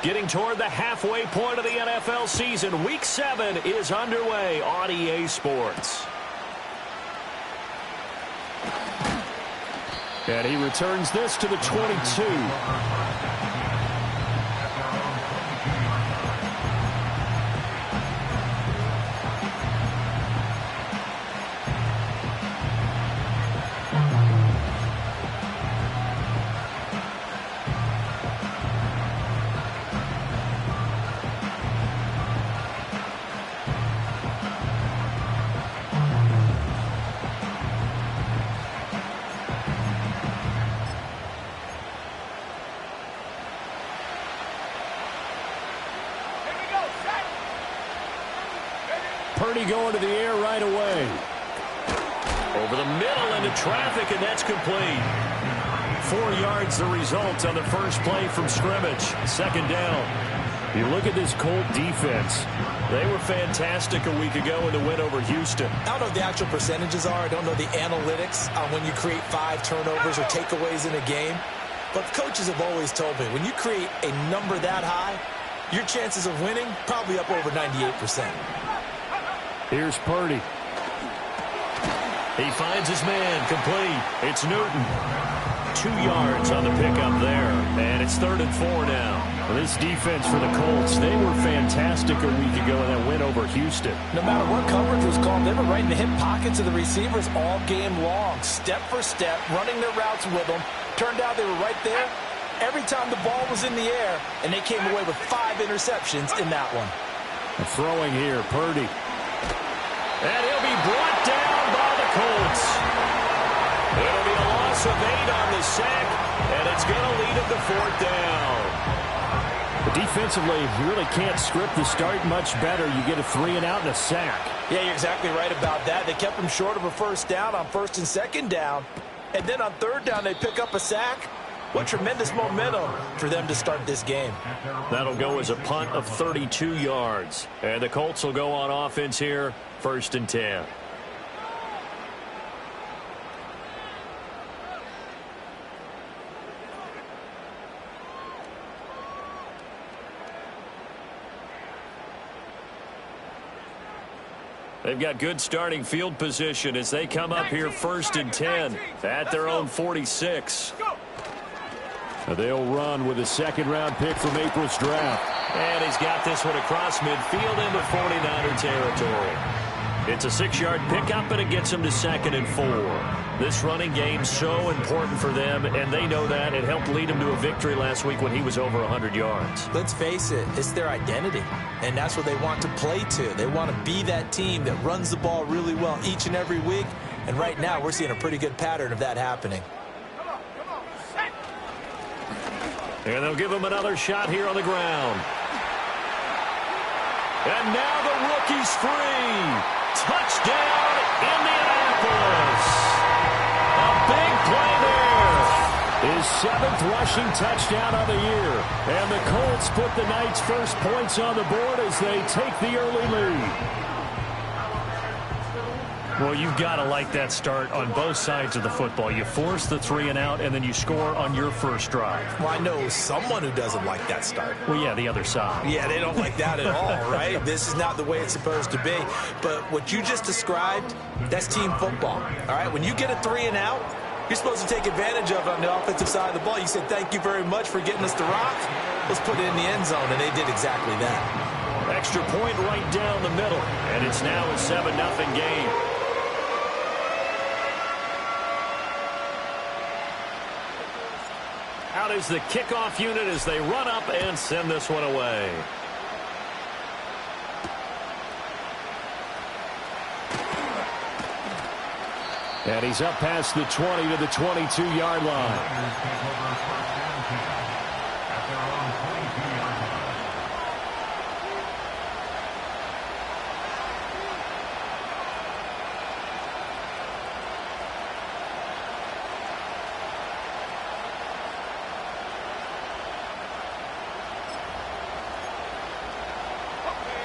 Getting toward the halfway point of the NFL season. Week 7 is underway on EA Sports. And he returns this to the 22. Purdy going to the air right away. Over the middle into traffic, and that's complete. 4 yards the result on the first play from scrimmage. Second down. You look at this Colt defense. They were fantastic a week ago in the win over Houston. I don't know what the actual percentages are. I don't know the analytics on when you create 5 turnovers or takeaways in a game. But coaches have always told me, when you create a number that high, your chances of winning probably up over 98%. Here's Purdy. He finds his man, complete. It's Newton. 2 yards on the pickup there, and it's 3rd and 4 now. Well, this defense for the Colts, they were fantastic a week ago in that win over Houston. No matter what coverage was called, they were right in the hip pockets of the receivers all game long, step for step, running their routes with them. Turned out they were right there every time the ball was in the air, and they came away with 5 interceptions in that one. Throwing here, Purdy. And he'll be brought down by the Colts. It'll be a loss of 8 on the sack, and it's going to lead him to 4th down. But defensively, you really can't script the start much better. You get a 3 and out and a sack. Yeah, you're exactly right about that. They kept him short of a first down on 1st and 2nd down. And then on 3rd down, they pick up a sack. What tremendous momentum for them to start this game. That'll go as a punt of 32 yards. And the Colts will go on offense here, 1st and 10. They've got good starting field position as they come up here 1st and 10 at their own 46. They'll run with a 2nd-round pick from April's draft. And he's got this one across midfield into 49er territory. It's a 6-yard pickup, and it gets them to 2nd and 4. This running game's so important for them, and they know that. It helped lead them to a victory last week when he was over 100 yards. Let's face it, it's their identity, and that's what they want to play to. They want to be that team that runs the ball really well each and every week, and right now we're seeing a pretty good pattern of that happening. And they'll give him another shot here on the ground. And now the rookie's free. Touchdown, Indianapolis. A big play there. His 7th rushing touchdown of the year. And the Colts put the Knights' first points on the board as they take the early lead. Well, you've got to like that start on both sides of the football. You force the 3 and out, and then you score on your first drive. Well, I know someone who doesn't like that start. Well, yeah, the other side. Yeah, they don't like that at all, right? This is not the way it's supposed to be. But what you just described, that's team football, all right? When you get a 3 and out, you're supposed to take advantage of it on the offensive side of the ball. You said, thank you very much for getting us the rock. Let's put it in the end zone, and they did exactly that. Extra point right down the middle, and it's now a 7-0 game. Out is the kickoff unit as they run up and send this one away. And he's up past the 20 to the 22-yard line.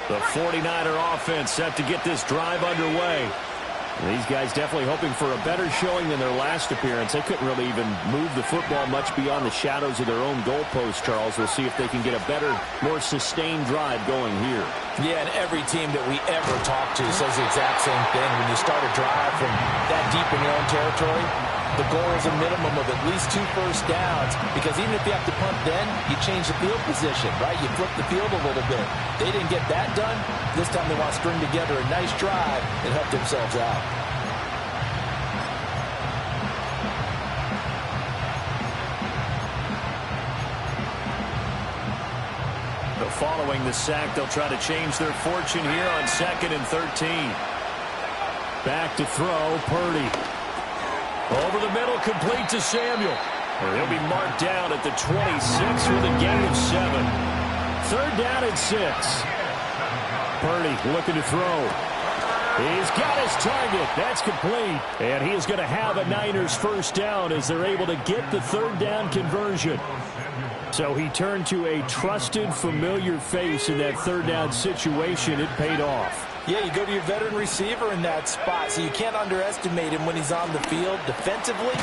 The 49er offense set to get this drive underway. These guys definitely hoping for a better showing than their last appearance. They couldn't really even move the football much beyond the shadows of their own goalpost, Charles. We'll see if they can get a better, more sustained drive going here. Yeah, and every team that we ever talk to says the exact same thing. When you start a drive from that deep in your own territory, the goal is a minimum of at least 2 first downs, because even if you have to punt then, you change the field position, right? You flip the field a little bit. They didn't get that done. This time they want to string together a nice drive and help themselves out. Following the sack, they'll try to change their fortune here on 2nd and 13. Back to throw, Purdy. Over the middle, complete to Samuel. And he'll be marked down at the 26 with a gain of 7. 3rd down and 6. Purdy looking to throw. He's got his target. That's complete. And he is going to have a Niners first down as they're able to get the 3rd down conversion. So he turned to a trusted, familiar face in that 3rd down situation. It paid off. Yeah, you go to your veteran receiver in that spot, so you can't underestimate him when he's on the field. Defensively,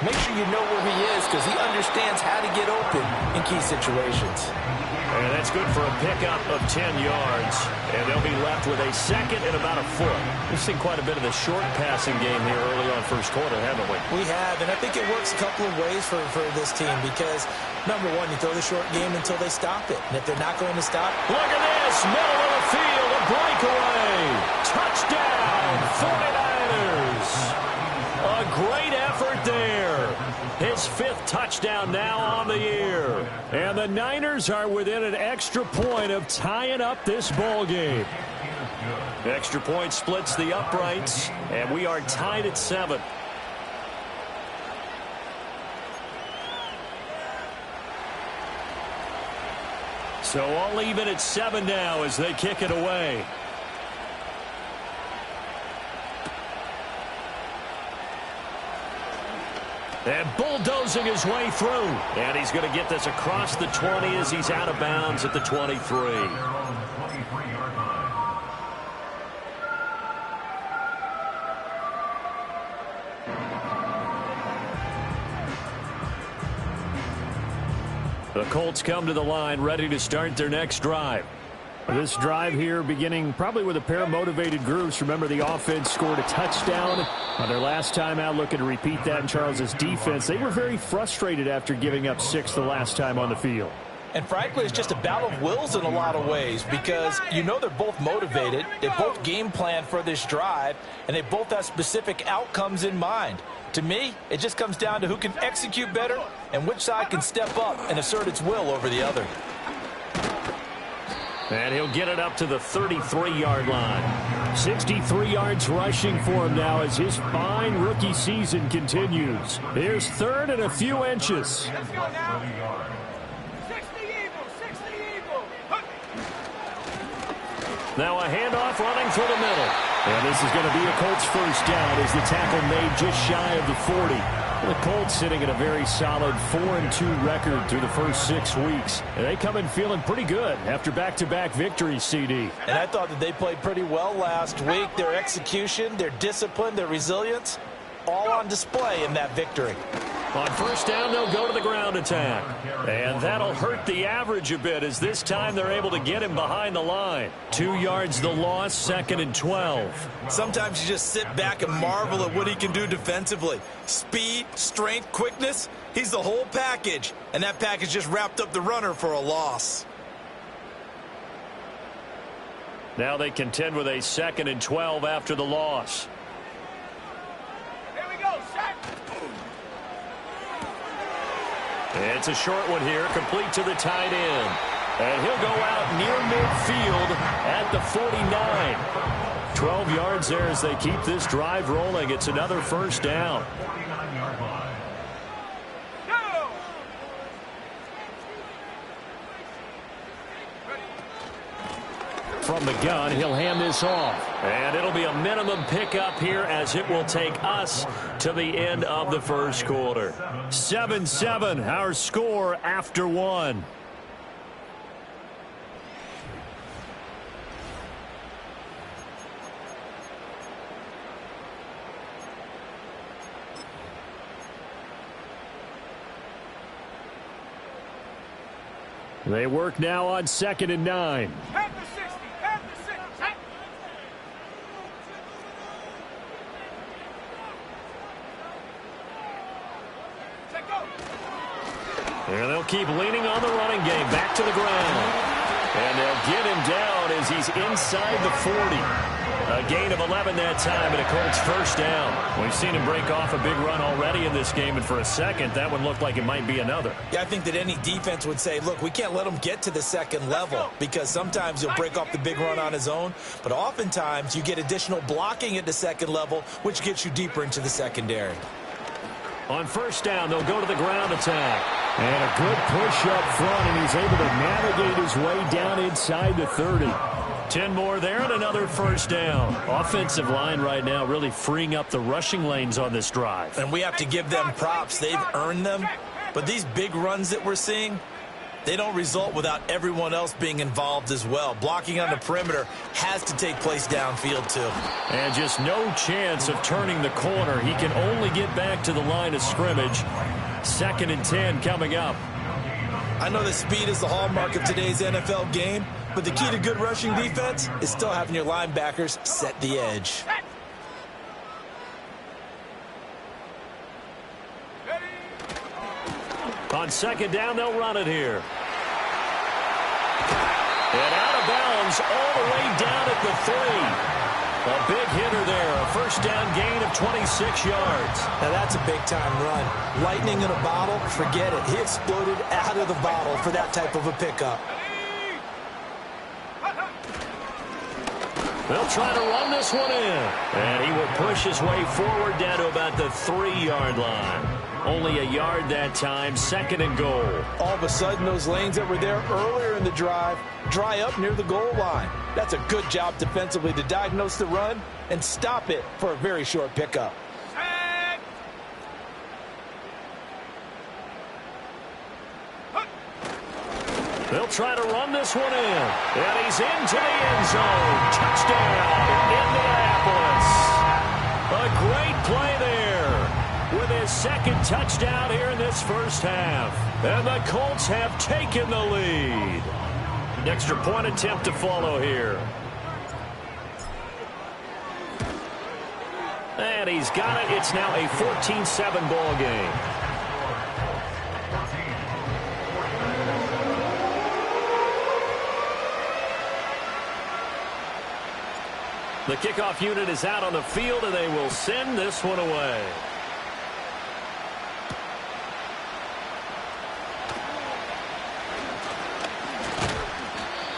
make sure you know where he is, because he understands how to get open in key situations. And that's good for a pickup of 10 yards. And they'll be left with a 2nd and about a foot. We've seen quite a bit of the short passing game here early on first quarter, haven't we? We have, and I think it works a couple of ways for this team, because, number one, you throw the short game until they stop it. And if they're not going to stop, look at this, middle of the field, a breakaway. Touchdown, 49ers. A great effort there. His 5th touchdown now on the year. And the Niners are within an extra point of tying up this ball game. Extra point splits the uprights, and we are tied at 7. So all even at 7 now as they kick it away. And bulldozing his way through. And he's going to get this across the 20 as he's out of bounds at the 23. The Colts come to the line ready to start their next drive. This drive here beginning probably with a pair of motivated groups. Remember, the offense scored a touchdown on their last time out, looking to repeat that in Charles's defense. They were very frustrated after giving up 6 the last time on the field. And frankly, it's just a battle of wills in a lot of ways, because you know they're both motivated, they both game plan for this drive, and they both have specific outcomes in mind. To me, it just comes down to who can execute better and which side can step up and assert its will over the other. And he'll get it up to the 33-yard line. 63 yards rushing for him now as his fine rookie season continues. Here's 3rd and a few inches. Let's go now. 60 Eagle. Now a handoff running through the middle. And this is going to be a Colts first down as the tackle made just shy of the 40. The Colts sitting at a very solid 4-2 record through the first 6 weeks. And they come in feeling pretty good after back-to-back victories, CD. And I thought that they played pretty well last week. Their execution, their discipline, their resilience, all on display in that victory. On first down, they'll go to the ground attack. And that'll hurt the average a bit as this time they're able to get him behind the line. 2 yards the loss, 2nd and 12. Sometimes you just sit back and marvel at what he can do defensively. Speed, strength, quickness, he's the whole package. And that package just wrapped up the runner for a loss. Now they contend with a 2nd and 12 after the loss. Here we go, set. It's a short one here, complete to the tight end. And he'll go out near midfield at the 49. 12 yards there as they keep this drive rolling. It's another first down. From the gun, he'll hand this off. And it'll be a minimum pickup here as it will take us to the end of the first quarter. 7-7, our score after 1. They work now on 2nd and 9. Have the 60. Have the 60. Take go. And they'll keep leaning on the running game. Back to the ground. And they'll get him down as he's inside the 40. A gain of 11 that time, and a Colts first down. We've seen him break off a big run already in this game, and for a second, that one looked like it might be another. Yeah, I think that any defense would say, look, we can't let him get to the second level because sometimes he'll break off the big run on his own, but oftentimes you get additional blocking at the second level, which gets you deeper into the secondary. On first down, they'll go to the ground attack. And a good push up front, and he's able to navigate his way down inside the 30. 10 more there and another first down. Offensive line right now really freeing up the rushing lanes on this drive. And we have to give them props. They've earned them. But these big runs that we're seeing, they don't result without everyone else being involved as well. Blocking on the perimeter has to take place downfield too. And just no chance of turning the corner. He can only get back to the line of scrimmage. 2nd and 10 coming up. I know that speed is the hallmark of today's NFL game, but the key to good rushing defense is still having your linebackers set the edge. On 2nd down, they'll run it here. And out of bounds all the way down at the 3. A big hitter there, a first down gain of 26 yards. Now that's a big-time run. Lightning in a bottle, forget it. He exploded out of the bottle for that type of a pickup. They'll try to run this one in. And he will push his way forward down to about the 3-yard line. Only a yard that time, 2nd and goal. All of a sudden, those lanes that were there earlier in the drive dry up near the goal line. That's a good job defensively to diagnose the run and stop it for a very short pickup. They'll try to run this one in. And he's into the end zone. Touchdown, Indianapolis. A great play there with his 2nd touchdown here in this first half. And the Colts have taken the lead. An extra point attempt to follow here. And he's got it. It's now a 14-7 ball game. The kickoff unit is out on the field, and they will send this one away.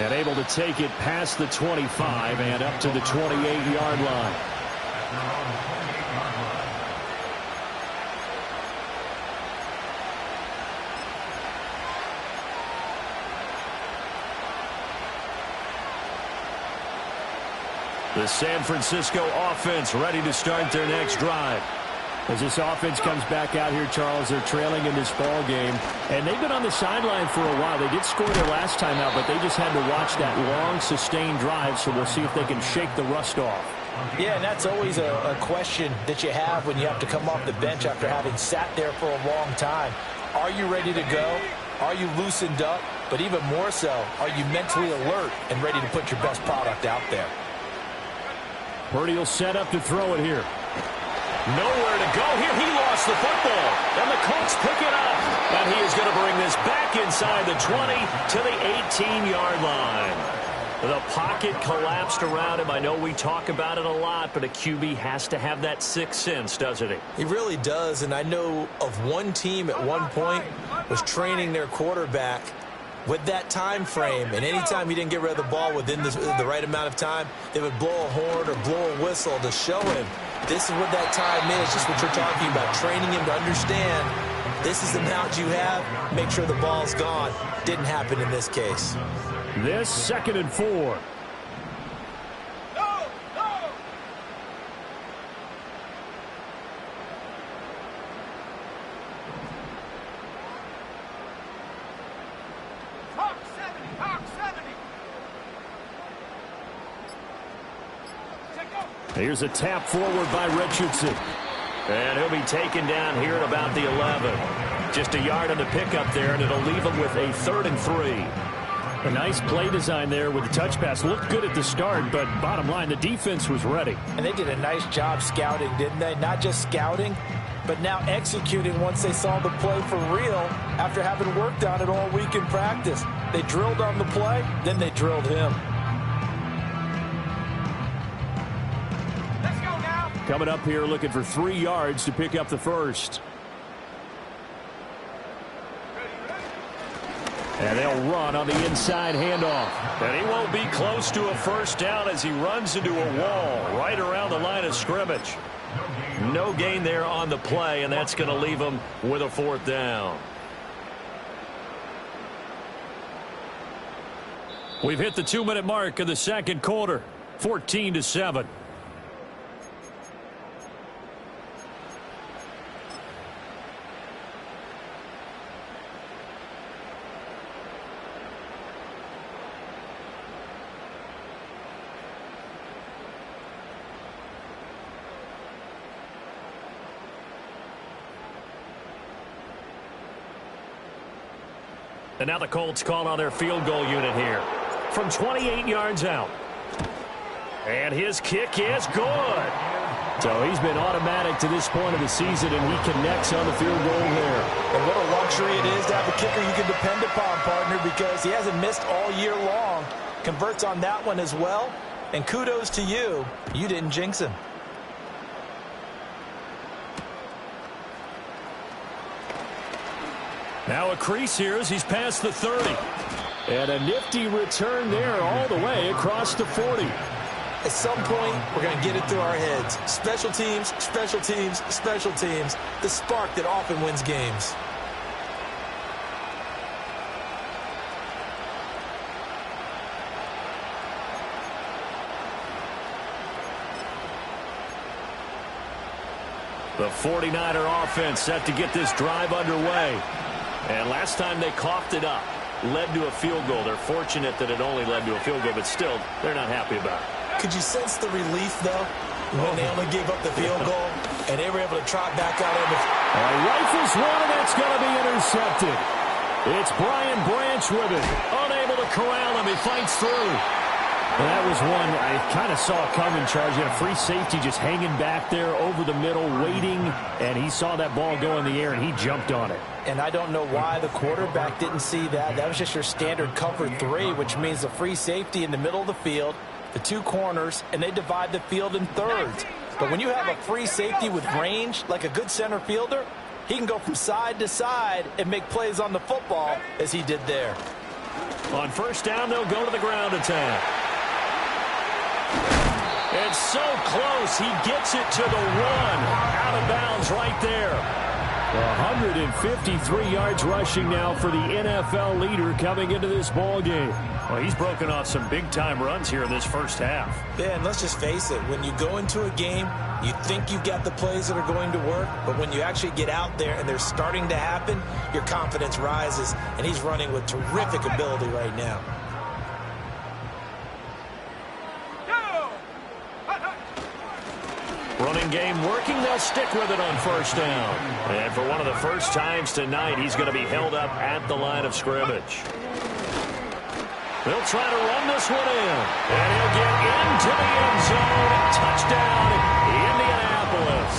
And able to take it past the 25 and up to the 28-yard line. The San Francisco offense ready to start their next drive. As this offense comes back out here, Charles, they're trailing in this ball game, and they've been on the sideline for a while. They did score their last time out, but they just had to watch that long, sustained drive, so we'll see if they can shake the rust off. Yeah, and that's always a question that you have when you have to come off the bench after having sat there for a long time. Are you ready to go? Are you loosened up? But even more so, are you mentally alert and ready to put your best product out there? Purdy will set up to throw it here. Nowhere to go here. He lost the football. And the Colts pick it up. And he is going to bring this back inside the 20 to the 18-yard line. The pocket collapsed around him. I know we talk about it a lot, but a QB has to have that sixth sense, doesn't he? He really does, and I know of one team at one point was training their quarterback with that time frame, and anytime he didn't get rid of the ball within the right amount of time, they would blow a horn or blow a whistle to show him this is what that time is, just what you're talking about, training him to understand this is the amount you have, make sure the ball's gone. Didn't happen in this case. This 2nd and 4. Here's a tap forward by Richardson. And he'll be taken down here at about the 11. Just a yard on the pickup there, and it'll leave him with a 3rd and 3. A nice play design there with the touch pass. Looked good at the start, but bottom line, the defense was ready. And they did a nice job scouting, didn't they? Not just scouting, but now executing once they saw the play for real after having worked on it all week in practice. They drilled on the play, then they drilled him. Let's go now. Coming up here looking for 3 yards to pick up the first. And they'll run on the inside handoff. And he won't be close to a first down as he runs into a wall right around the line of scrimmage. No gain there on the play, and that's going to leave him with a 4th down. We've hit the 2-minute mark of the second quarter, 14-7. And now the Colts call on their field goal unit here from 28 yards out. And his kick is good. So he's been automatic to this point of the season, and he connects on the field goal there. And what a luxury it is to have a kicker you can depend upon, partner, because he hasn't missed all year long. Converts on that one as well. And kudos to you. You didn't jinx him. Now a crease here as he's past the 30. And a nifty return there all the way across the 40. At some point, we're going to get it through our heads. Special teams, special teams, special teams. The spark that often wins games. The 49er offense set to get this drive underway. And last time they coughed it up, led to a field goal. They're fortunate that it only led to a field goal, but still, they're not happy about it. Could you sense the relief, though, when they only gave up the field goal and they were able to trot back out of it? Rifles one, and that's going to be intercepted. It's Brian Branch with it. Unable to corral him. He fights through. And that was one I kind of saw coming, Charles. You had a free safety just hanging back there over the middle, waiting, and he saw that ball go in the air, and he jumped on it. And I don't know why the quarterback didn't see that. That was just your standard cover 3, which means the free safety in the middle of the field, the 2 corners, and they divide the field in thirds. But when you have a free safety with range, like a good center fielder, he can go from side to side and make plays on the football as he did there. On first down, they'll go to the ground attack. It's so close. He gets it to the 1. Out of bounds right there. 153 yards rushing now for the NFL leader coming into this ball game. Well, he's broken off some big-time runs here in this first half. Yeah, and let's just face it. When you go into a game, you think you've got the plays that are going to work, but when you actually get out there and they're starting to happen, your confidence rises, and he's running with terrific ability right now. Running game working. They'll stick with it on first down. And for one of the first times tonight, he's going to be held up at the line of scrimmage. They'll try to run this one in. And he'll get into the end zone. Touchdown, Indianapolis.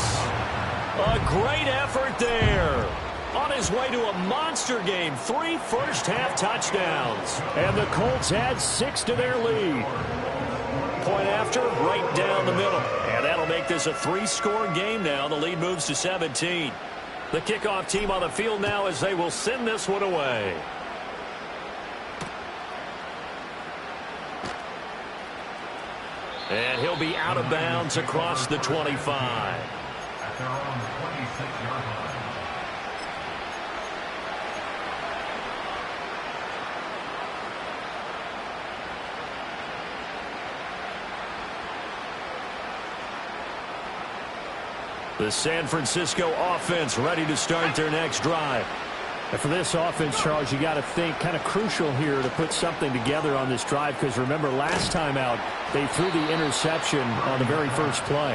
A great effort there. On his way to a monster game. 3 first-half touchdowns. And the Colts add 6 to their lead. Point after, right down the middle. And that'll make this a 3-score game now. The lead moves to 17. The kickoff team on the field now as they will send this one away. And he'll be out of bounds across the 25. The San Francisco offense ready to start their next drive. And for this offense, Charles, you got to think kind of crucial here to put something together on this drive, because remember last time out they threw the interception on the very first play.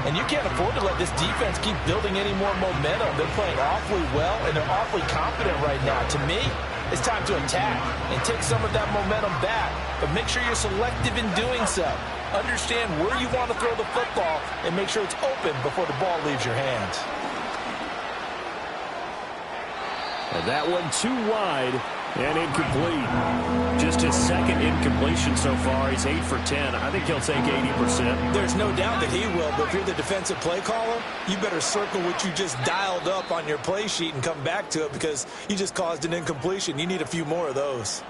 And you can't afford to let this defense keep building any more momentum. They're playing awfully well, and they're awfully confident right now. To me, it's time to attack and take some of that momentum back, but make sure you're selective in doing so. Understand where you want to throw the football and make sure it's open before the ball leaves your hands. And that one too wide and incomplete. Just his second incompletion so far. He's 8 for 10. I think he'll take 80%. There's no doubt that he will, but if you're the defensive play caller, you better circle what you just dialed up on your play sheet and come back to it, because you just caused an incompletion. You need a few more of those.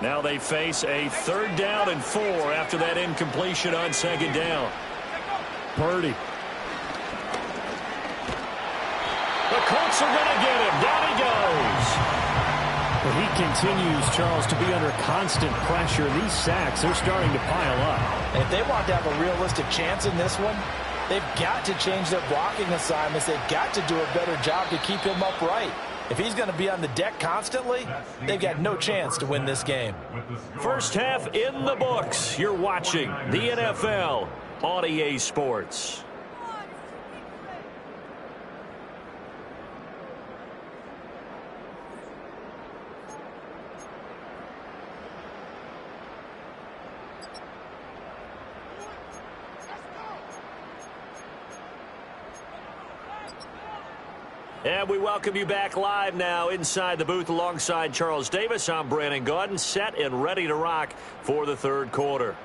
Now they face a 3rd down and 4 after that incompletion on 2nd down. Purdy. The Colts are going to get him. Down he goes. But he continues, Charles, to be under constant pressure. These sacks, they're starting to pile up. And if they want to have a realistic chance in this one, they've got to change their blocking assignments. They've got to do a better job to keep him upright. If he's going to be on the deck constantly, they've got no chance to win this game. First half in the books. You're watching the NFL on EA Sports. And we welcome you back live now inside the booth alongside Charles Davis. I'm Brandon Gaudin, set and ready to rock for the 3rd quarter.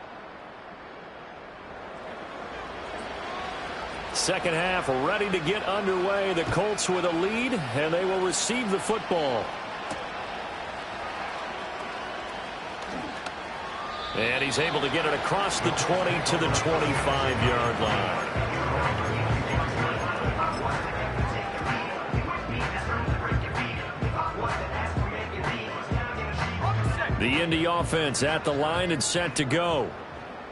Second half ready to get underway. The Colts with a lead, and they will receive the football. And he's able to get it across the 20 to the 25-yard line. The Indy offense at the line and set to go.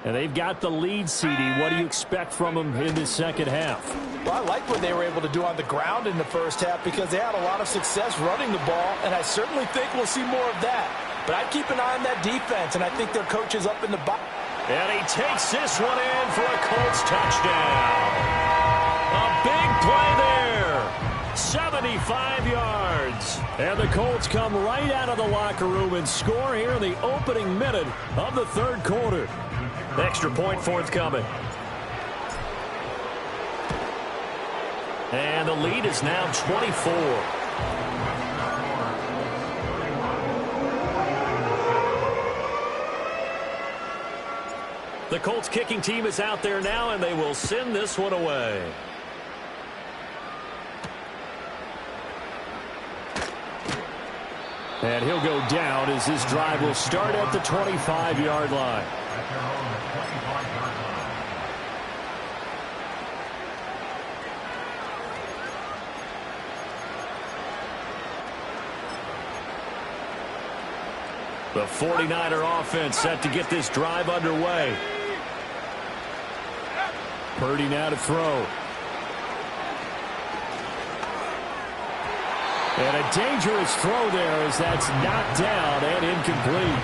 And they've got the lead, CD. What do you expect from them in the second half? Well, I like what they were able to do on the ground in the first half, because they had a lot of success running the ball, and I certainly think we'll see more of that. But I'd keep an eye on that defense, and I think their coach is up in the box. And he takes this one in for a Colts touchdown. A big play there. 75 yards. And the Colts come right out of the locker room and score here in the opening minute of the 3rd quarter. Extra point forthcoming. And the lead is now 24. The Colts kicking team is out there now, and they will send this one away. And he'll go down as this drive will start at the 25-yard line. The 49er offense set to get this drive underway. Purdy now to throw. And a dangerous throw there as that's knocked down and incomplete.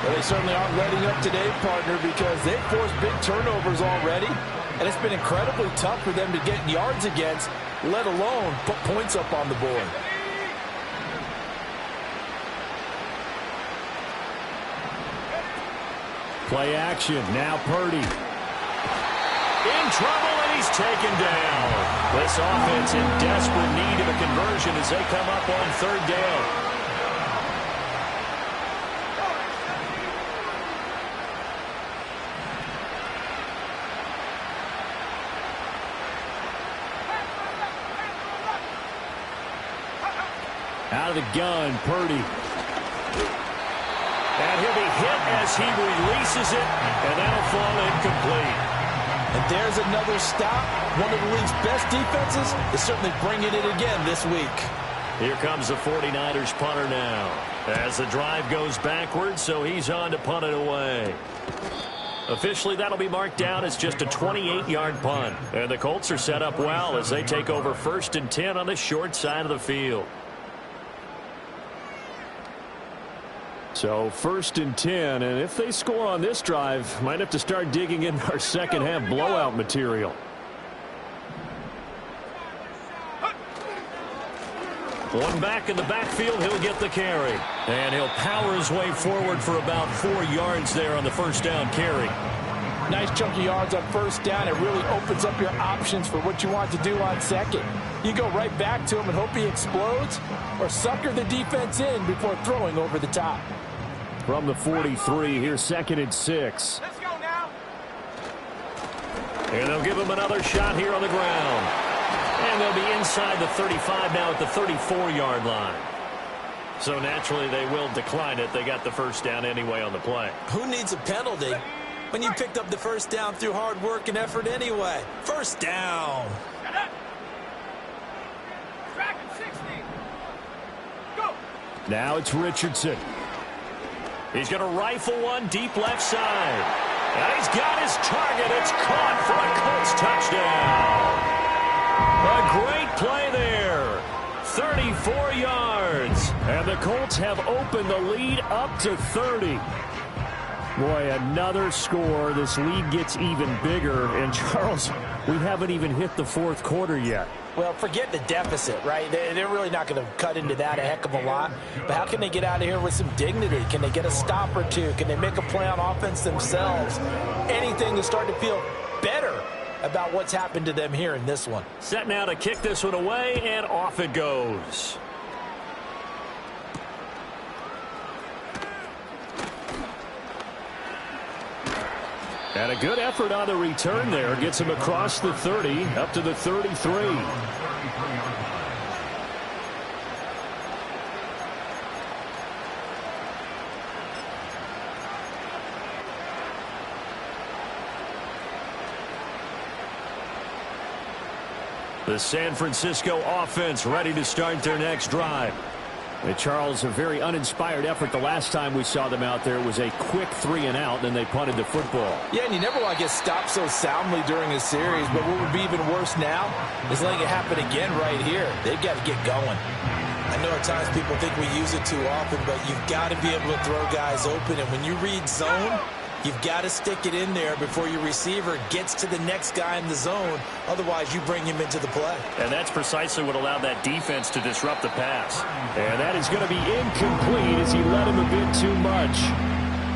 Well, they certainly aren't letting up today, partner, because they've forced big turnovers already, and it's been incredibly tough for them to get yards against, let alone put points up on the board. Play action. Now Purdy. In trouble, and he's taken down. This offense in desperate need of a conversion as they come up on 3rd down. Out of the gun, Purdy. And he'll be hit as he releases it, and that'll fall incomplete. And there's another stop. One of the league's best defenses is certainly bringing it again this week. Here comes the 49ers punter now. As the drive goes backwards, so he's on to punt it away. Officially, that'll be marked down as just a 28-yard punt. And the Colts are set up well as they take over 1st and 10 on the short side of the field. So 1st and 10, and if they score on this drive, might have to start digging in our second half blowout material. One back in the backfield, he'll get the carry. And he'll power his way forward for about 4 yards there on the first down carry. Nice chunk of yards on first down. It really opens up your options for what you want to do on second. You go right back to him and hope he explodes, or sucker the defense in before throwing over the top. From the 43, here's 2nd and 6. Let's go now. And they'll give him another shot here on the ground. And they'll be inside the 35 now at the 34-yard line. So naturally they will decline it. They got the first down anyway on the play. Who needs a penalty when you picked up the first down through hard work and effort anyway? First down. Track at 60. Go. Now it's Richardson. He's going to rifle one deep left side. And he's got his target. It's caught for a Colts touchdown. A great play there. 34 yards. And the Colts have opened the lead up to 30. Boy, another score. This lead gets even bigger. And, Charles, we haven't even hit the 4th quarter yet. Well, forget the deficit, right? They're really not going to cut into that a heck of a lot. But how can they get out of here with some dignity? Can they get a stop or two? Can they make a play on offense themselves? Anything to start to feel better about what's happened to them here in this one. Set now to kick this one away, and off it goes. And a good effort on the return there. Gets him across the 30, up to the 33. The San Francisco offense ready to start their next drive. And Charles, a very uninspired effort the last time we saw them out there. It was a quick 3-and-out, and then they punted the football. Yeah, and you never want to get stopped so soundly during a series, but what would be even worse now is letting it happen again right here. They've got to get going. I know at times people think we use it too often, but you've got to be able to throw guys open, and when you read zone, you've got to stick it in there before your receiver gets to the next guy in the zone. Otherwise, you bring him into the play. And that's precisely what allowed that defense to disrupt the pass. And that is going to be incomplete as he led him a bit too much.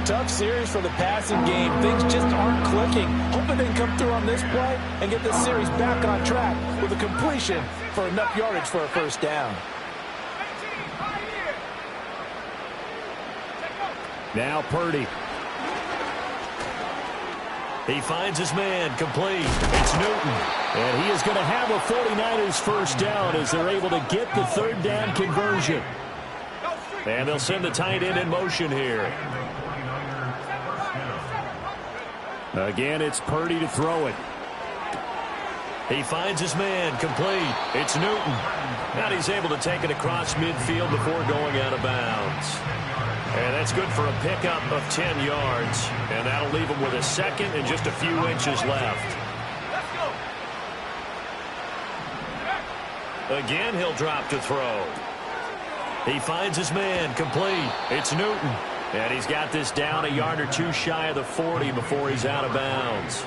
Tough series for the passing game. Things just aren't clicking. Hoping they can come through on this play and get this series back on track with a completion for enough yardage for a first down. Now Purdy. He finds his man, complete. It's Newton. And he is going to have a 49ers first down as they're able to get the 3rd down conversion. And they'll send the tight end in motion here. Again, it's Purdy to throw it. He finds his man, complete. It's Newton. And he's able to take it across midfield before going out of bounds. And that's good for a pickup of 10 yards. And that'll leave him with a second and just a few inches left. Again, he'll drop to throw. He finds his man, complete. It's Newton. And he's got this down a yard or two shy of the 40 before he's out of bounds.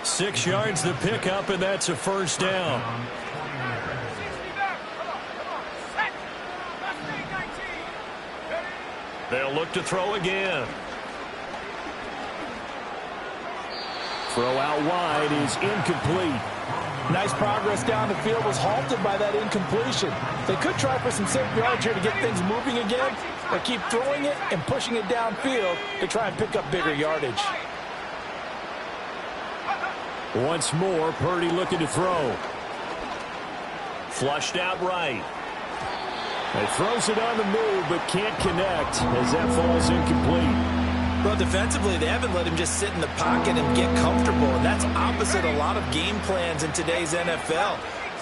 6 yards the pickup, and that's a first down. They'll look to throw again. Throw out wide is incomplete. Nice progress down the field was halted by that incompletion. They could try for some safe yards here to get things moving again, or keep throwing it and pushing it downfield to try and pick up bigger yardage. Once more, Purdy looking to throw. Flushed out right. He throws it on the move, but can't connect as that falls incomplete. Well, defensively, they haven't let him just sit in the pocket and get comfortable, and that's opposite a lot of game plans in today's NFL.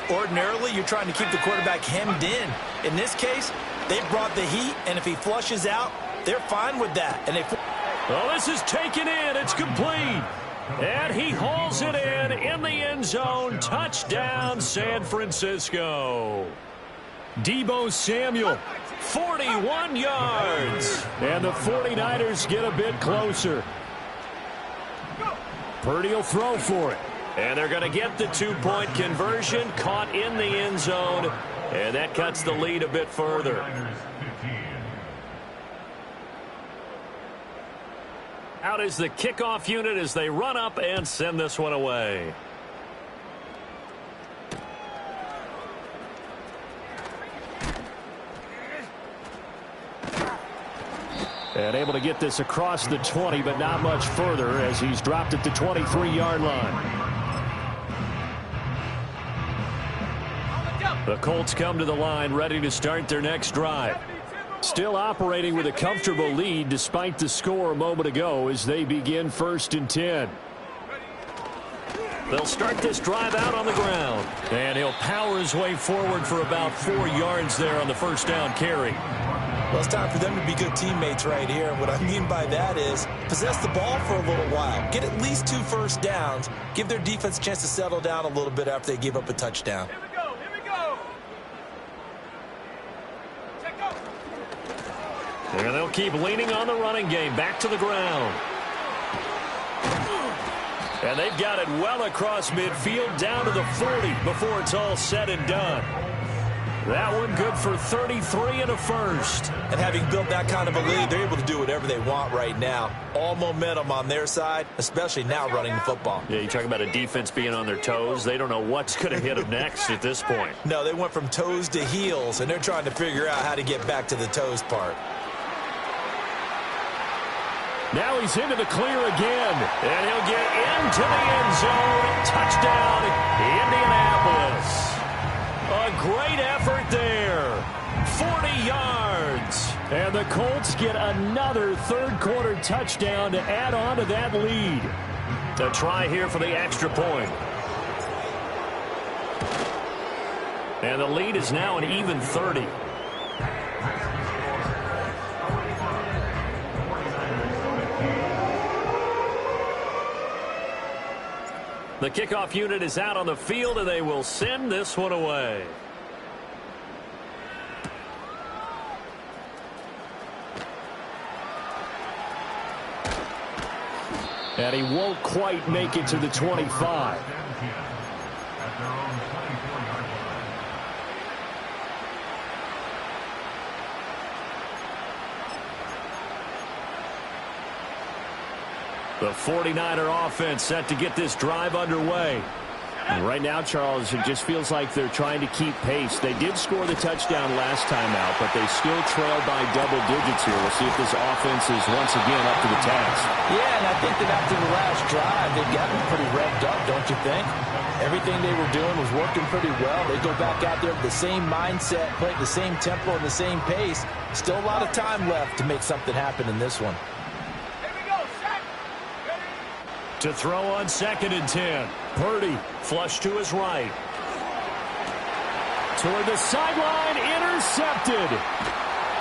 Ordinarily, you're trying to keep the quarterback hemmed in. In this case, they brought the heat, and if he flushes out, they're fine with that. And well, this is taken in. It's complete. And he hauls it in the end zone. Touchdown, San Francisco. Deebo Samuel 41 yards. And the 49ers get a bit closer. Purdy will throw for it. And they're going to get the two-point conversion, caught in the end zone, and that cuts the lead a bit further. Out is the kickoff unit as they run up and send this one away. And able to get this across the 20, but not much further as he's dropped at the 23-yard line. The Colts come to the line ready to start their next drive. Still operating with a comfortable lead despite the score a moment ago as they begin 1st and 10. They'll start this drive out on the ground. And he'll power his way forward for about 4 yards there on the first down carry. Well, it's time for them to be good teammates right here. And what I mean by that is possess the ball for a little while. Get at least 2 first downs. Give their defense a chance to settle down a little bit after they give up a touchdown. Here we go. Here we go. Check go. And they'll keep leaning on the running game. Back to the ground. And they've got it well across midfield down to the 40 before it's all said and done. That one good for 33 and a first. And having built that kind of a lead, they're able to do whatever they want right now. All momentum on their side, especially now running the football. Yeah, you talk about a defense being on their toes. They don't know what's going to hit them next at this point. No, they went from toes to heels, and they're trying to figure out how to get back to the toes part. Now he's into the clear again. And he'll get into the end zone. Touchdown, Indianapolis. A great effort there. 40 yards. And the Colts get another third-quarter touchdown to add on to that lead. A try here for the extra point. And the lead is now an even 30. The kickoff unit is out on the field, and they will send this one away. And he won't quite make it to the 25. The 49er offense set to get this drive underway. And right now, Charles, it just feels like they're trying to keep pace. They did score the touchdown last time out, but they still trail by double digits here. We'll see if this offense is once again up to the task. Yeah, and I think that after the last drive, they've gotten pretty revved up, don't you think? Everything they were doing was working pretty well. They go back out there with the same mindset, play at the same tempo and the same pace. Still a lot of time left to make something happen in this one. To throw on 2nd and 10. Purdy flush to his right. Toward the sideline, intercepted.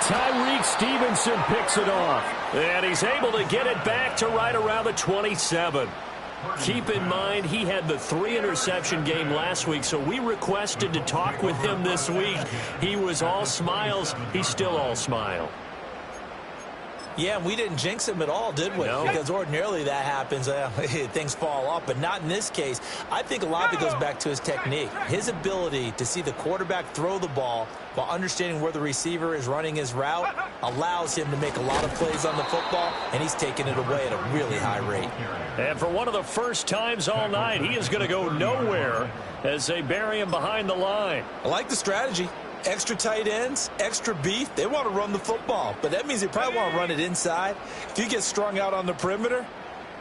Tyreek Stevenson picks it off. And he's able to get it back to right around the 27. Keep in mind, he had the 3-interception game last week, so we requested to talk with him this week. He was all smiles. He's still all smile. Yeah, we didn't jinx him at all, did we? No. Because ordinarily that happens. Things fall off, but not in this case. I think a lot of it goes back to his technique. His ability to see the quarterback throw the ball while understanding where the receiver is running his route allows him to make a lot of plays on the football, and he's taking it away at a really high rate. And for one of the first times all night, he is going to go nowhere as they bury him behind the line. I like the strategy. Extra tight ends, extra beef. They want to run the football, but that means they probably want to run it inside. If you get strung out on the perimeter,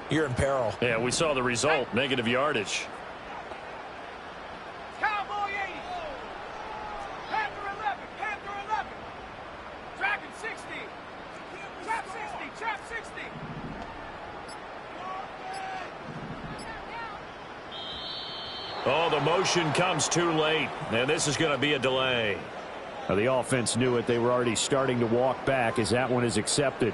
you're in peril. Yeah, we saw the result, negative yardage. Cowboy 80. Panther 11. Panther 11. Dragon 60. Trap 60. Trap 60. Oh, the motion comes too late, and this is going to be a delay. Now, the offense knew it. They were already starting to walk back as that one is accepted.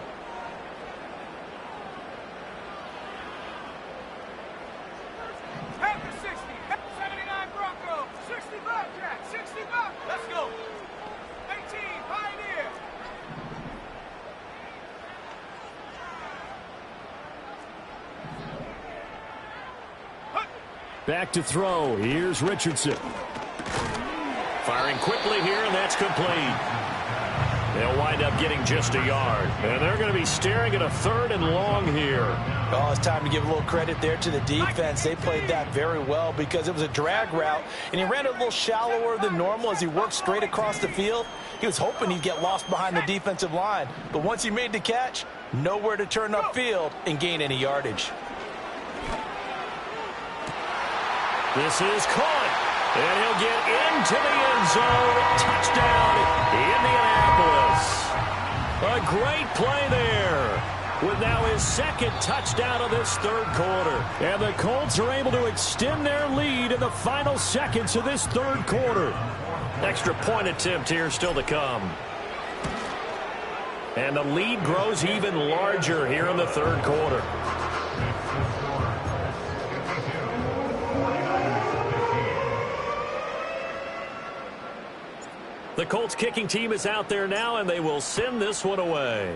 Panther 60. 79 Bronco. 60 Bobcat. 60 Bobcat. Let's go. 18 Pioneer. Back to throw. Here's Richardson. Firing quickly here, and that's complete. They'll wind up getting just a yard. And they're going to be staring at a 3rd and long here. Oh, it's time to give a little credit there to the defense. They played that very well because it was a drag route, and he ran a little shallower than normal as he worked straight across the field. He was hoping he'd get lost behind the defensive line. But once he made the catch, nowhere to turn upfield and gain any yardage. This is caught, and he'll get into the end zone. Touchdown, Indianapolis. A great play there, with now his 2nd touchdown of this 3rd quarter. And the Colts are able to extend their lead in the final seconds of this 3rd quarter. Extra point attempt here still to come. And the lead grows even larger here in the 3rd quarter. The Colts kicking team is out there now, and they will send this one away.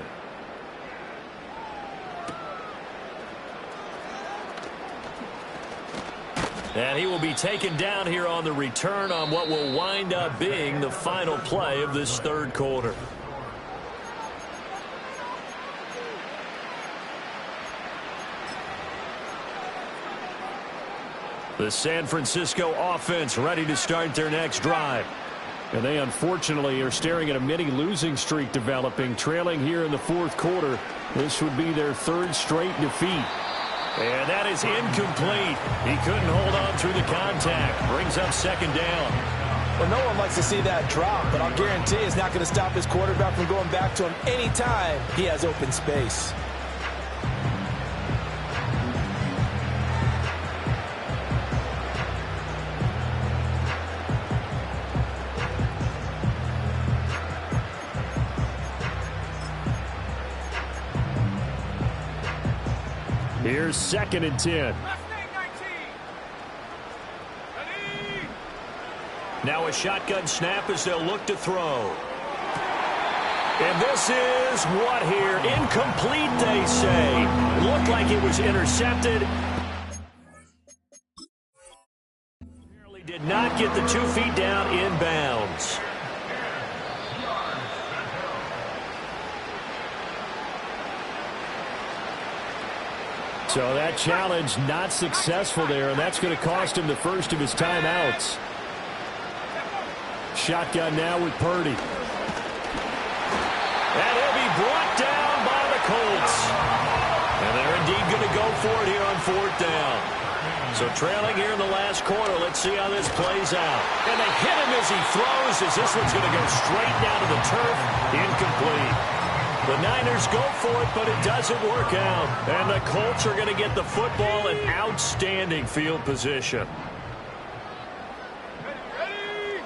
And he will be taken down here on the return on what will wind up being the final play of this 3rd quarter. The San Francisco offense ready to start their next drive. And they unfortunately are staring at a mini losing streak developing, trailing here in the 4th quarter. This would be their 3rd straight defeat. And that is incomplete. He couldn't hold on through the contact. Brings up 2nd down. Well, no one likes to see that drop, but I'll guarantee it's not going to stop his quarterback from going back to him anytime he has open space. Here's 2nd and 10. Now a shotgun snap as they'll look to throw. And this is what here? Incomplete, they say. Looked like it was intercepted. Apparently did not get the 2 feet down inbounds. So that challenge not successful there, and that's going to cost him the first of his timeouts. Shotgun now with Purdy. And he'll be brought down by the Colts. And they're indeed going to go for it here on 4th down. So trailing here in the last quarter, let's see how this plays out. And they hit him as he throws, as this one's going to go straight down to the turf. Incomplete. The Niners go for it, but it doesn't work out. And the Colts are going to get the football in outstanding field position. Ready?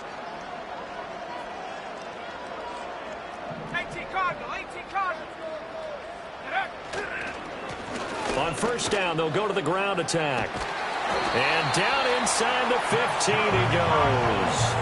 18 Cardinal, 18 Cardinal. On 1st down, they'll go to the ground attack. And down inside the 15 he goes.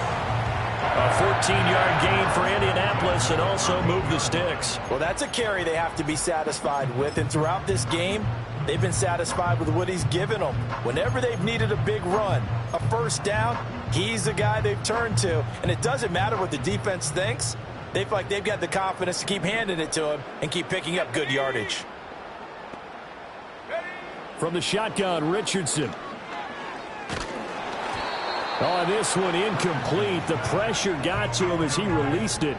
A 14-yard gain for Indianapolis, and also move the sticks. Well, that's a carry they have to be satisfied with, and throughout this game, they've been satisfied with what he's given them. Whenever they've needed a big run, a 1st down, he's the guy they've turned to, and it doesn't matter what the defense thinks. They feel like they've got the confidence to keep handing it to him and keep picking up good yardage. From the shotgun, Richardson. Oh, this one incomplete. The pressure got to him as he released it,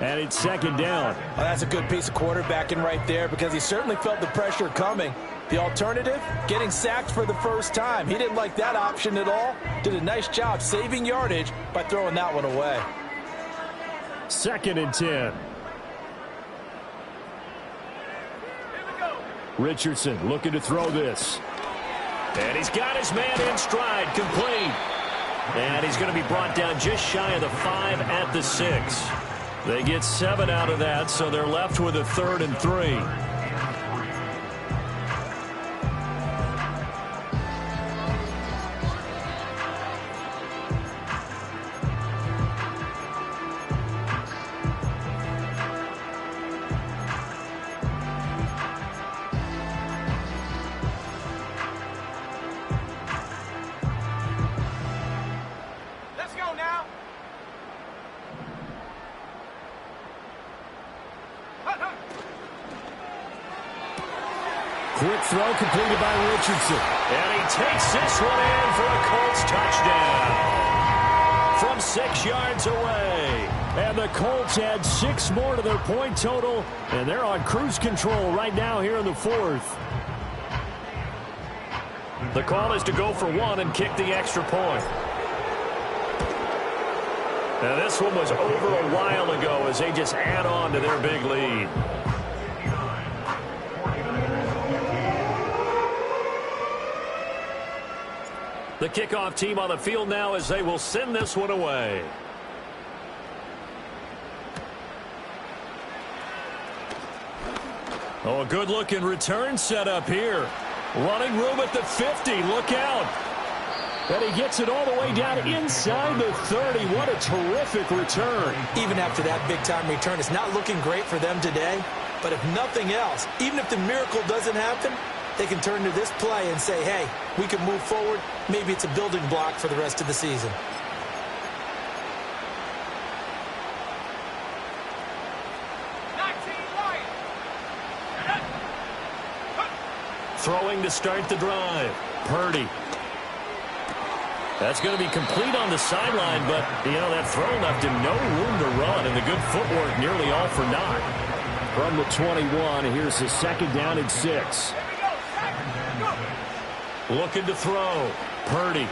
and it's 2nd down. Oh, that's a good piece of quarterbacking right there because he certainly felt the pressure coming. The alternative, getting sacked for the 1st time. He didn't like that option at all. Did a nice job saving yardage by throwing that one away. 2nd and 10. Richardson looking to throw this. And he's got his man in stride, complete. And he's going to be brought down just shy of the 5 at the 6. They get 7 out of that, so they're left with a 3rd and 3. Quick throw completed by Richardson. And he takes this one in for a Colts touchdown from 6 yards away. And the Colts add 6 more to their point total, and they're on cruise control right now here in the fourth. The call is to go for 1 and kick the extra point. Now this one was over a while ago as they just add on to their big lead. The kickoff team on the field now as they will send this one away. Oh, a good-looking return set up here. Running room at the 50. Look out. And he gets it all the way down inside the 30. What a terrific return. Even after that big-time return, it's not looking great for them today. But if nothing else, even if the miracle doesn't happen, they can turn to this play and say, hey, we can move forward. Maybe it's a building block for the rest of the season. Throwing to start the drive. Purdy. That's going to be complete on the sideline, but, you know, that throw left him no room to run, and the good footwork nearly all for naught. From the 21, here's the 2nd down and 6. Looking to throw. Purdy.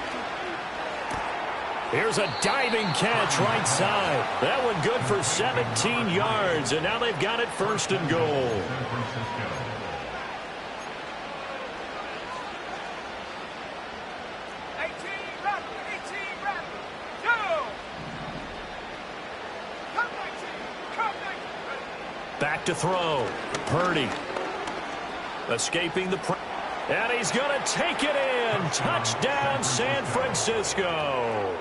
Here's a diving catch right side. That one good for 17 yards, and now they've got it 1st and goal. Back to throw. Purdy. Escaping the pressure. And he's going to take it in. Touchdown, San Francisco.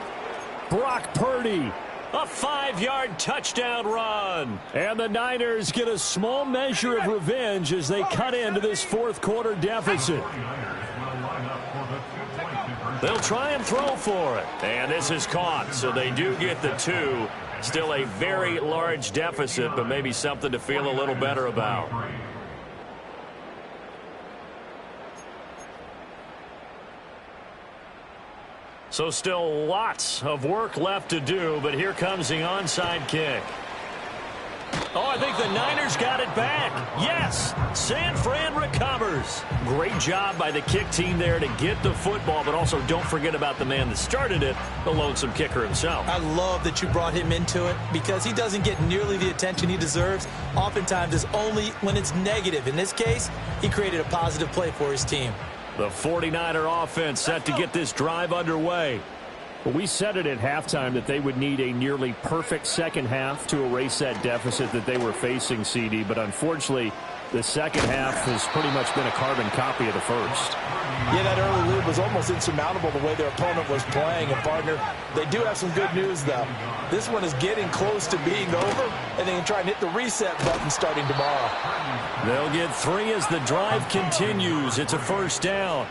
Brock Purdy. A 5-yard touchdown run. And the Niners get a small measure of revenge as they cut into this 4th quarter deficit. They'll try and throw for it. And this is caught, so they do get the 2. Still a very large deficit, but maybe something to feel a little better about. So still lots of work left to do, but here comes the onside kick. Oh, I think the Niners got it back. Yes, San Fran recovers. Great job by the kick team there to get the football, but also don't forget about the man that started it, the lonesome kicker himself. I love that you brought him into it because he doesn't get nearly the attention he deserves. Oftentimes it's only when it's negative. In this case, he created a positive play for his team. The 49er offense set to get this drive underway. Well, we said it at halftime that they would need a nearly perfect second half to erase that deficit that they were facing, CD. But unfortunately, the second half has pretty much been a carbon copy of the first. Yeah, that early lead was almost insurmountable the way their opponent was playing. And, partner, they do have some good news, though. This one is getting close to being over, and they can try and hit the reset button starting tomorrow. They'll get 3 as the drive continues. It's a 1st down.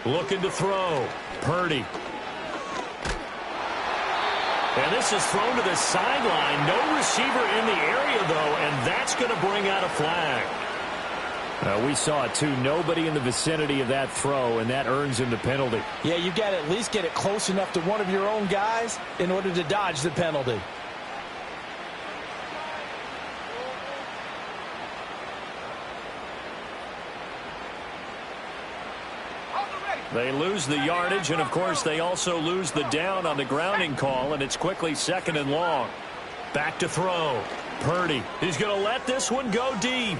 Looking to throw. Purdy. And this is thrown to the sideline. No receiver in the area, though, and that's going to bring out a flag. We saw it, too. Nobody in the vicinity of that throw, and that earns him the penalty. Yeah, you've got to at least get it close enough to one of your own guys in order to dodge the penalty. They lose the yardage, and, of course, they also lose the down on the grounding call, and it's quickly 2nd and long. Back to throw. Purdy. He's going to let this one go deep.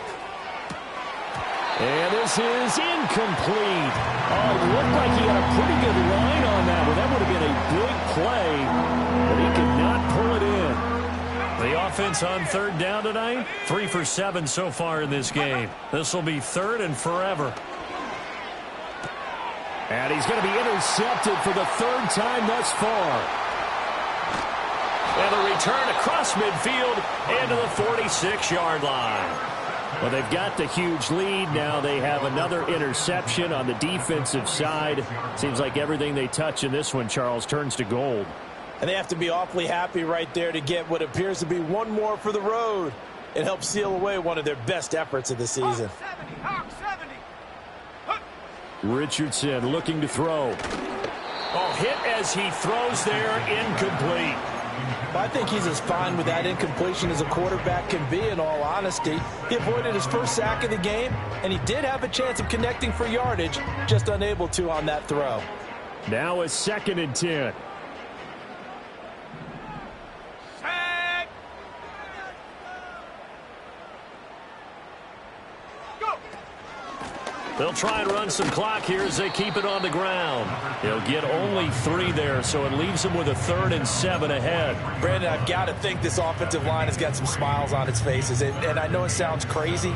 And this is incomplete. Oh, it looked like he had a pretty good line on that one. That would have been a big play, but he could not pull it in. The offense on 3rd down tonight, 3 for 7 so far in this game. This will be 3rd and forever. And he's going to be intercepted for the 3rd time thus far. And the return across midfield and to the 46-yard line. Well, they've got the huge lead. Now they have another interception on the defensive side. Seems like everything they touch in this one, Charles, turns to gold. And they have to be awfully happy right there to get what appears to be one more for the road. It helps seal away one of their best efforts of the season. Richardson looking to throw. Oh, hit as he throws there, incomplete. I think he's as fine with that incompletion as a quarterback can be, in all honesty. He avoided his first sack of the game, and he did have a chance of connecting for yardage, just unable to on that throw. Now a 2nd and 10. They'll try and run some clock here as they keep it on the ground. They'll get only 3 there, so it leaves them with a 3rd and 7 ahead. Brandon, I've got to think this offensive line has got some smiles on its faces. And I know it sounds crazy,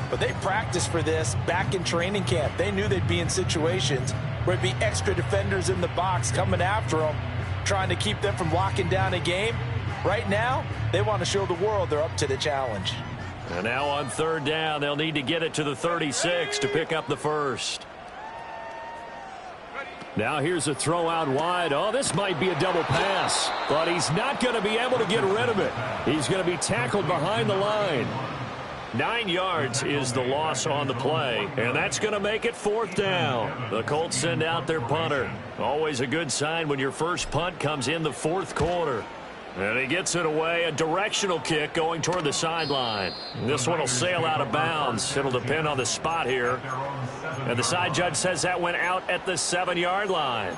but they practiced for this back in training camp. They knew they'd be in situations where it'd be extra defenders in the box coming after them, trying to keep them from locking down a game. Right now, they want to show the world they're up to the challenge. And now on 3rd down, they'll need to get it to the 36 to pick up the first. Now here's a throw out wide. Oh, this might be a double pass, but he's not going to be able to get rid of it. He's going to be tackled behind the line. 9 yards is the loss on the play, and that's going to make it 4th down. The Colts send out their punter. Always a good sign when your first punt comes in the 4th quarter. And he gets it away, a directional kick going toward the sideline. This one will sail out of bounds. It'll depend on the spot here. And the side judge says that went out at the 7-yard line.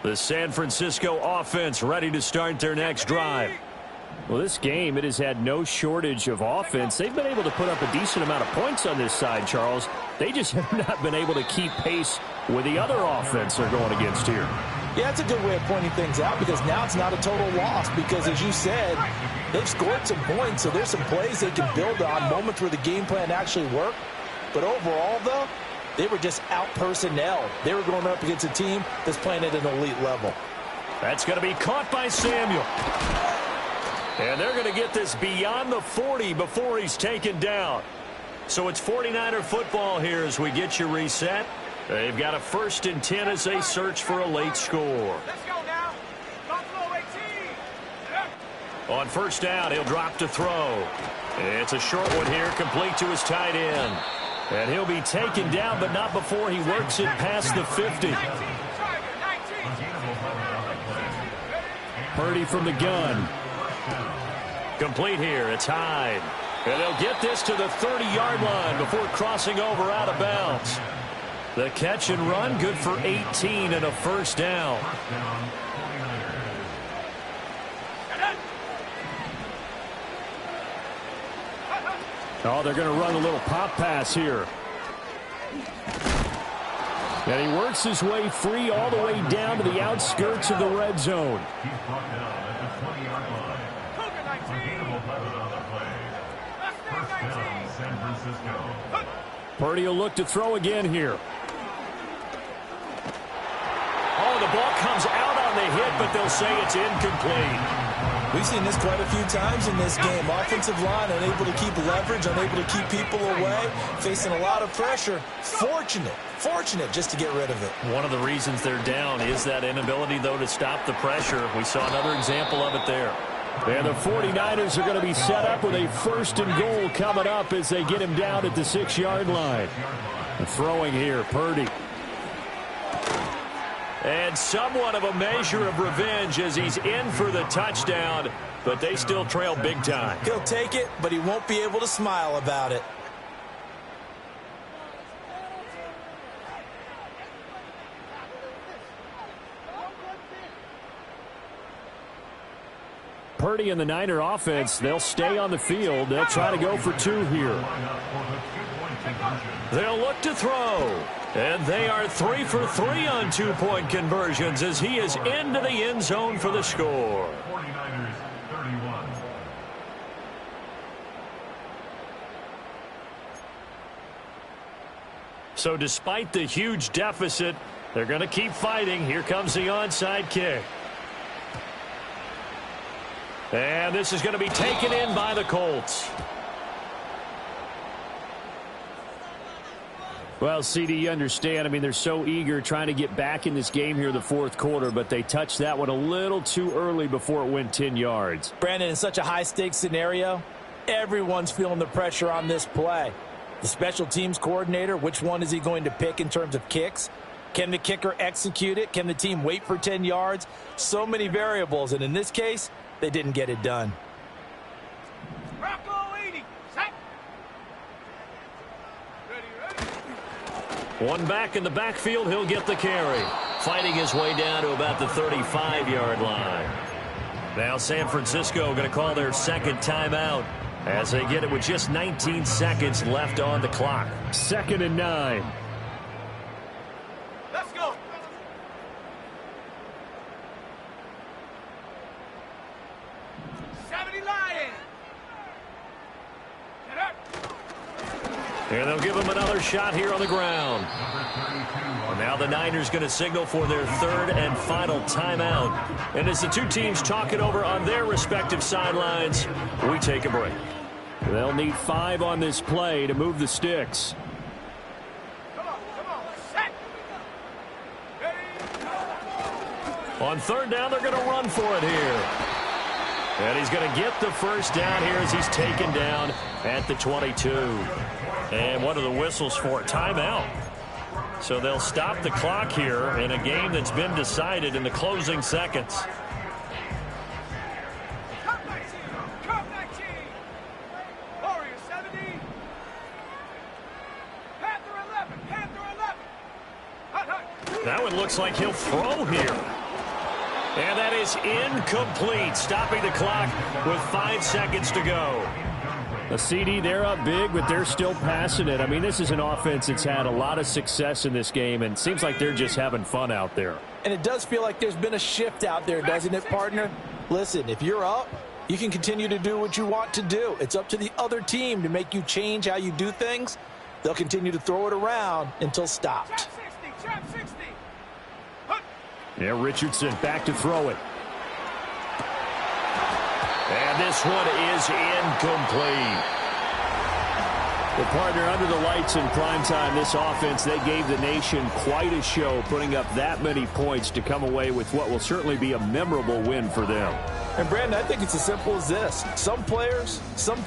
The San Francisco offense ready to start their next drive. Well, this game, it has had no shortage of offense. They've been able to put up a decent amount of points on this side, Charles. They just have not been able to keep pace with the other offense they're going against here. Yeah, that's a good way of pointing things out, because now it's not a total loss, because as you said, they've scored some points, so there's some plays they can build on, moments where the game plan actually worked. But overall, though, they were just out-personnel. They were going up against a team that's playing at an elite level. That's going to be caught by Samuel. And they're going to get this beyond the 40 before he's taken down. So it's 49er football here as we get you reset. They've got a 1st and 10 as they search for a late score. Let's go now. Buffalo 18. On 1st down, he'll drop to throw. It's a short one here, complete to his tight end. And he'll be taken down, but not before he works it past the 50. Purdy from the gun. Complete here. It's Hyde. And they'll get this to the 30-yard line before crossing over out of bounds. The catch and run, good for 18 and a 1st down. Oh, they're going to run a little pop pass here. And he works his way free all the way down to the outskirts of the red zone. Purdy will look to throw again here. Oh, the ball comes out on the hit, but they'll say it's incomplete. We've seen this quite a few times in this game. Offensive line unable to keep leverage, unable to keep people away, facing a lot of pressure. Fortunate just to get rid of it. One of the reasons they're down is that inability, though, to stop the pressure. We saw another example of it there. And the 49ers are going to be set up with a 1st and goal coming up as they get him down at the 6-yard line. Throwing here, Purdy. And somewhat of a measure of revenge as he's in for the touchdown, but they still trail big time. He'll take it, but he won't be able to smile about it. Purdy and the Niner offense, they'll stay on the field. They'll try to go for 2 here. They'll look to throw. And they are 3 for 3 on 2-point conversions as he is into the end zone for the score. So despite the huge deficit, they're going to keep fighting. Here comes the onside kick. And this is going to be taken in by the Colts. Well, CD, you understand. I mean, they're so eager trying to get back in this game here in the fourth quarter, but they touched that one a little too early before it went 10 yards. Brandon, in such a high-stakes scenario, everyone's feeling the pressure on this play. The special teams coordinator, which one is he going to pick in terms of kicks? Can the kicker execute it? Can the team wait for 10 yards? So many variables, and in this case, they didn't get it done. Rocco 80. Set. Ready. One back in the backfield, he'll get the carry. Fighting his way down to about the 35-yard line. Now San Francisco going to call their second timeout as they get it with just 19 seconds left on the clock. 2nd and 9. Let's go. Lion. Get up. And they'll give him another shot here on the ground. And now the Niners going to signal for their third and final timeout. And as the two teams talk it over on their respective sidelines, we take a break. They'll need 5 on this play to move the sticks. Come on. Set. Ready. On third down, they're going to run for it here. And he's going to get the first down here as he's taken down at the 22. And what are the whistles for? Timeout. So they'll stop the clock here in a game that's been decided in the closing seconds. Come 19. Warrior 70. Panther 11. Hut. That one looks like he'll throw here. And that is incomplete, stopping the clock with 5 seconds to go. The CD, they're up big, but they're still passing it. I mean, this is an offense that's had a lot of success in this game, and it seems like they're just having fun out there. And it does feel like there's been a shift out there, doesn't it, partner? Listen, if you're up, you can continue to do what you want to do. It's up to the other team to make you change how you do things. They'll continue to throw it around until stopped. Trap 60. Yeah, Richardson back to throw it. And this one is incomplete. The partner under the lights in primetime, this offense, they gave the nation quite a show, putting up that many points to come away with what will certainly be a memorable win for them. And, Brandon, I think it's as simple as this. Some players, some